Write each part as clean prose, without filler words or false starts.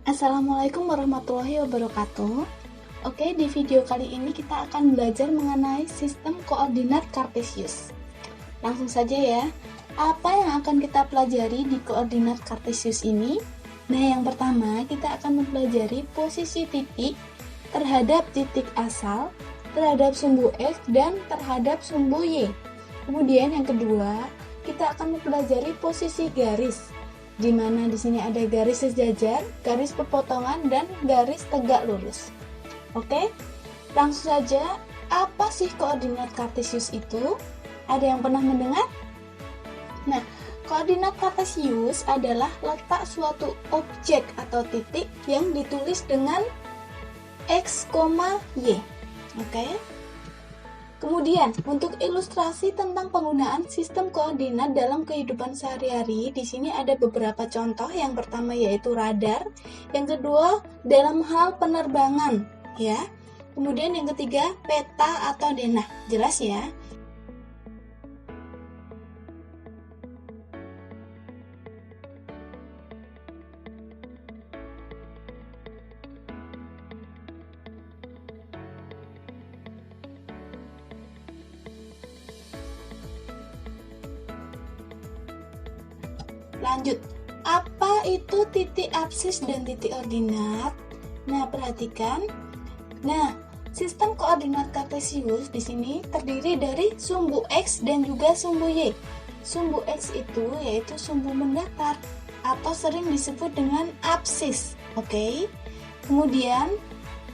Assalamualaikum warahmatullahi wabarakatuh. Oke, di video kali ini kita akan belajar mengenai sistem koordinat Kartesius. Langsung saja ya. Apa yang akan kita pelajari di koordinat Kartesius ini? Nah, yang pertama kita akan mempelajari posisi titik terhadap titik asal, terhadap sumbu X, dan terhadap sumbu Y. Kemudian yang kedua, kita akan mempelajari posisi garis, di mana di sini ada garis sejajar, garis perpotongan, dan garis tegak lurus. Oke, langsung saja, apa sih koordinat Kartesius itu? Ada yang pernah mendengar? Nah, koordinat Kartesius adalah letak suatu objek atau titik yang ditulis dengan X, Y. Oke. Kemudian, untuk ilustrasi tentang penggunaan sistem koordinat dalam kehidupan sehari-hari, di sini ada beberapa contoh. Yang pertama yaitu radar, yang kedua dalam hal penerbangan, ya. Kemudian yang ketiga peta atau denah. Jelas ya? Lanjut, apa itu titik absis dan titik ordinat? Nah, perhatikan. Nah, sistem koordinat Kartesius di sini terdiri dari sumbu X dan juga sumbu Y. Sumbu X itu yaitu sumbu mendatar atau sering disebut dengan absis. Oke. Kemudian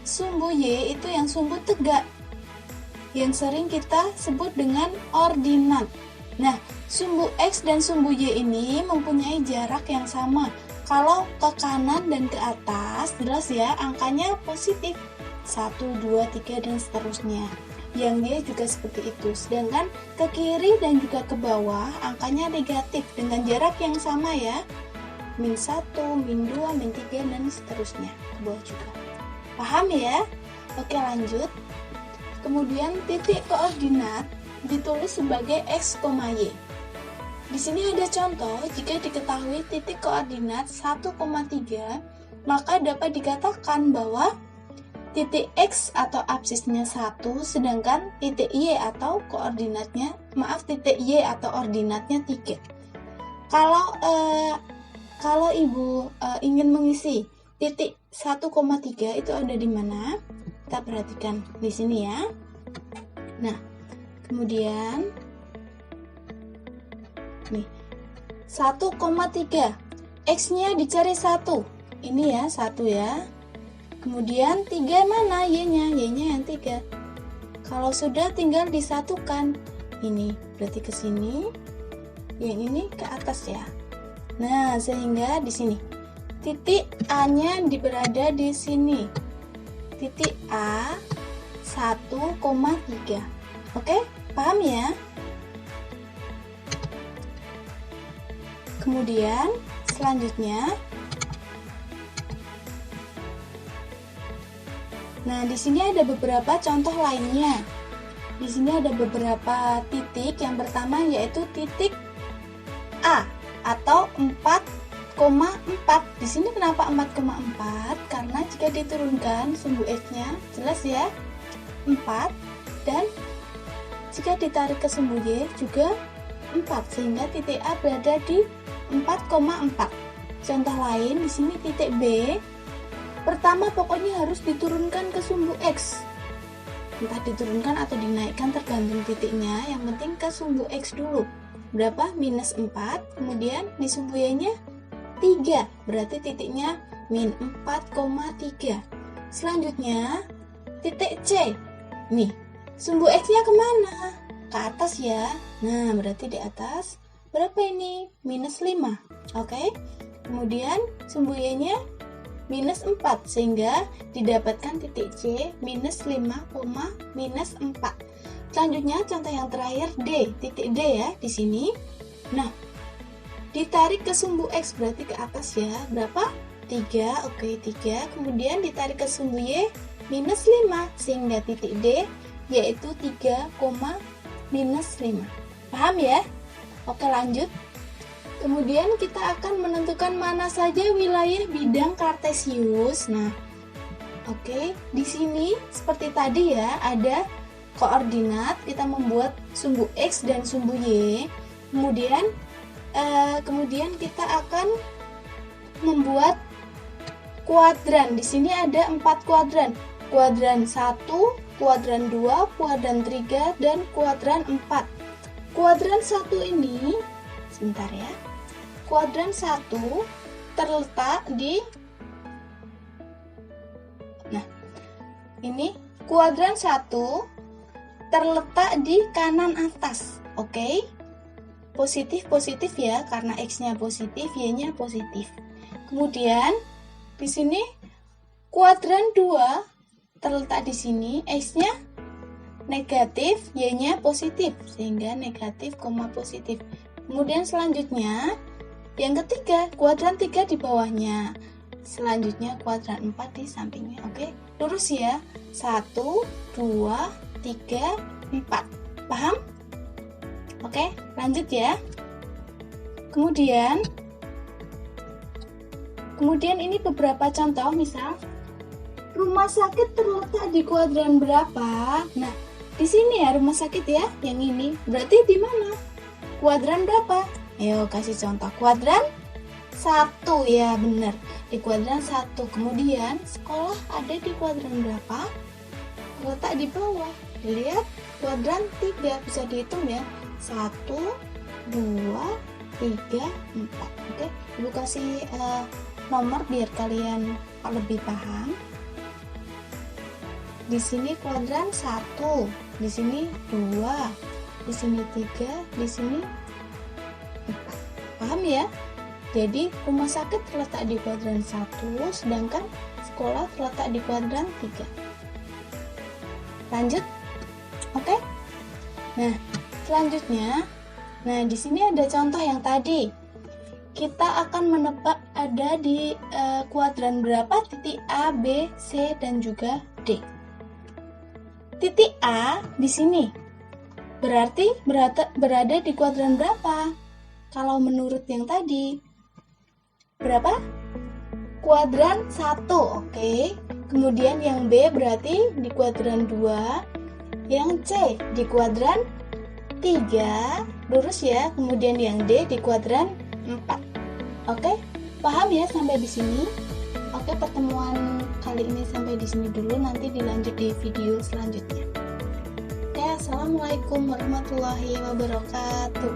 sumbu Y itu yang sumbu tegak, yang sering kita sebut dengan ordinat. Nah, sumbu X dan sumbu Y ini mempunyai jarak yang sama. Kalau ke kanan dan ke atas, jelas ya, angkanya positif. 1, 2, 3, dan seterusnya. Yang Y juga seperti itu. Sedangkan ke kiri dan juga ke bawah, angkanya negatif dengan jarak yang sama ya. -1, -2, -3, dan seterusnya. Ke bawah juga. Paham ya? Oke, lanjut. Kemudian titik koordinat ditulis sebagai X, Y. Di sini ada contoh, jika diketahui titik koordinat 1,3, maka dapat dikatakan bahwa titik X atau absisnya 1, sedangkan titik Y atau titik Y atau ordinatnya 3. Kalau Ibu ingin mengisi titik 1,3 itu ada di mana? Kita perhatikan di sini ya. Nah, kemudian nih 1,3, X-nya dicari 1. Ini ya, 1 ya. Kemudian 3 mana Y-nya? Y-nya yang 3. Kalau sudah tinggal disatukan. Ini berarti ke sini, yang ini ke atas ya. Nah, sehingga di sini titik A-nya berada di sini. Titik A 1,3. Oke, paham ya? Kemudian selanjutnya, nah di sini ada beberapa contoh lainnya. Di sini ada beberapa titik. Yang pertama yaitu titik A atau 4,4. Di sini kenapa 4,4? Karena jika diturunkan sumbu X-nya, jelas ya, 4, dan jika ditarik ke sumbu Y juga 4, sehingga titik A berada di 4,4. Contoh lain di sini titik B. Pertama pokoknya harus diturunkan ke sumbu X. Entah diturunkan atau dinaikkan tergantung titiknya, yang penting ke sumbu X dulu. Berapa? -4. Kemudian di sumbu Y-nya 3, berarti titiknya -4,3. Selanjutnya titik C. Nih, sumbu X-nya kemana? Ke atas ya. Nah, berarti di atas berapa ini? -5. Oke. Kemudian sumbu Y-nya -4, sehingga didapatkan titik C -5,-4. Selanjutnya contoh yang terakhir D, titik D ya di sini. Nah, ditarik ke sumbu X berarti ke atas ya. Berapa? 3. Oke, 3. Kemudian ditarik ke sumbu Y -5, sehingga titik D yaitu 3, -5. Paham ya? Oke, lanjut. Kemudian kita akan menentukan mana saja wilayah bidang kartesius. Nah, oke, di sini seperti tadi ya, ada koordinat, kita membuat sumbu X dan sumbu Y. Kemudian kita akan membuat kuadran. Di sini ada 4 kuadran. Kuadran 1, kuadran 2, kuadran 3, dan kuadran 4. Kuadran 1 ini, sebentar ya. Kuadran 1 terletak di ini kuadran 1 terletak di kanan atas. Oke. Positif ya, karena X-nya positif, Y-nya positif. Kemudian di sini kuadran 2 terletak di sini, X-nya negatif, Y-nya positif, sehingga negatif, positif. Kemudian selanjutnya yang ketiga, kuadran 3 di bawahnya. Selanjutnya kuadran 4 di sampingnya. Oke, lurus ya. 1, 2, 3, 4. Paham? Oke, lanjut ya. Kemudian ini beberapa contoh, misal rumah sakit terletak di kuadran berapa? Nah, di sini ya rumah sakit ya, yang ini. Berarti di mana? Kuadran berapa? Ayo kasih contoh. Kuadran 1 ya, benar. Di kuadran 1. Kemudian sekolah ada di kuadran berapa? Letak di bawah. Dilihat kuadran 3, bisa dihitung ya. 1, 2, 3, 4. Oke, Ibu kasih nomor biar kalian lebih paham. Di sini kuadran 1, di sini 2, di sini 3, di sini 4. Paham ya? Jadi rumah sakit terletak di kuadran 1, sedangkan sekolah terletak di kuadran 3. Lanjut. Oke? Nah, selanjutnya, di sini ada contoh yang tadi. Kita akan menebak ada di kuadran berapa titik A, B, C, dan juga D. Titik A di sini berarti berada di kuadran berapa? Kalau menurut yang tadi, berapa? Kuadran 1, oke. Kemudian yang B berarti di kuadran 2, yang C di kuadran 3, lurus ya. Kemudian yang D di kuadran 4. Oke, paham ya sampai di sini? Oke, pertemuan kali ini sampai di sini dulu, nanti dilanjut di video selanjutnya. Oke, assalamualaikum warahmatullahi wabarakatuh.